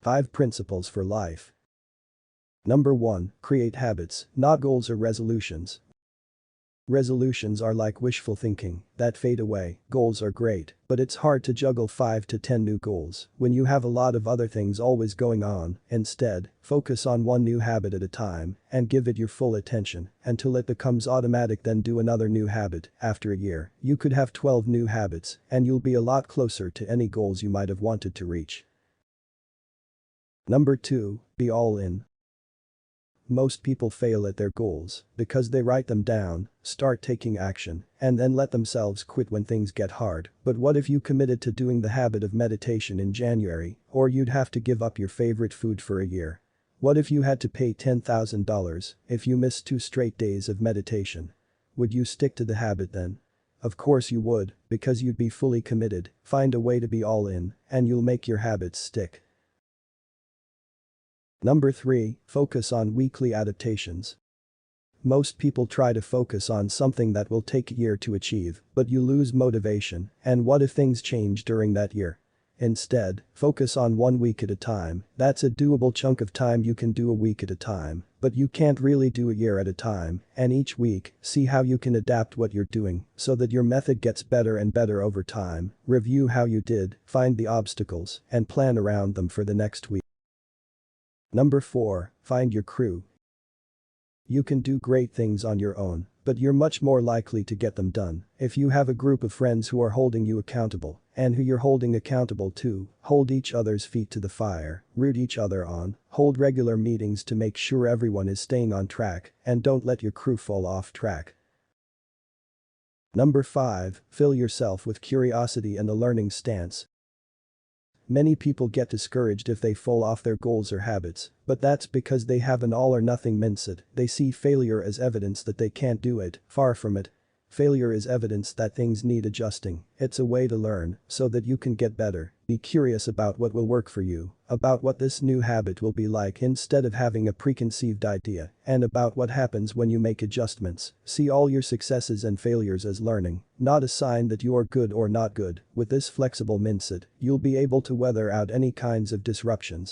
5 Principles for Life. Number 1. Create habits, not goals or resolutions. Resolutions are like wishful thinking that fade away. Goals are great, but it's hard to juggle 5 to 10 new goals when you have a lot of other things always going on. Instead, focus on one new habit at a time and give it your full attention until it becomes automatic, then do another new habit. After a year, you could have 12 new habits and you'll be a lot closer to any goals you might have wanted to reach. Number 2. Be all in. Most people fail at their goals because they write them down, start taking action, and then let themselves quit when things get hard. But what if you committed to doing the habit of meditation in January, or you'd have to give up your favorite food for a year? What if you had to pay $10,000 if you missed 2 straight days of meditation? Would you stick to the habit then? Of course you would, because you'd be fully committed. Find a way to be all in, and you'll make your habits stick. Number 3. Focus on weekly adaptations. Most people try to focus on something that will take a year to achieve, but you lose motivation, and what if things change during that year? Instead, focus on 1 week at a time. That's a doable chunk of time. You can do a week at a time, but you can't really do a year at a time, and each week, see how you can adapt what you're doing so that your method gets better and better over time. Review how you did, find the obstacles, and plan around them for the next week. Number 4. Find your crew. You can do great things on your own, but you're much more likely to get them done if you have a group of friends who are holding you accountable and who you're holding accountable to. Hold each other's feet to the fire, root each other on, hold regular meetings to make sure everyone is staying on track, and don't let your crew fall off track. Number 5. Fill yourself with curiosity and a learning stance. Many people get discouraged if they fall off their goals or habits, but that's because they have an all or nothing mindset. They see failure as evidence that they can't do it. Far from it. Failure is evidence that things need adjusting. It's a way to learn so that you can get better. Be curious about what will work for you, about what this new habit will be like instead of having a preconceived idea, and about what happens when you make adjustments. See all your successes and failures as learning, not a sign that you are good or not good. With this flexible mindset, you'll be able to weather out any kinds of disruptions.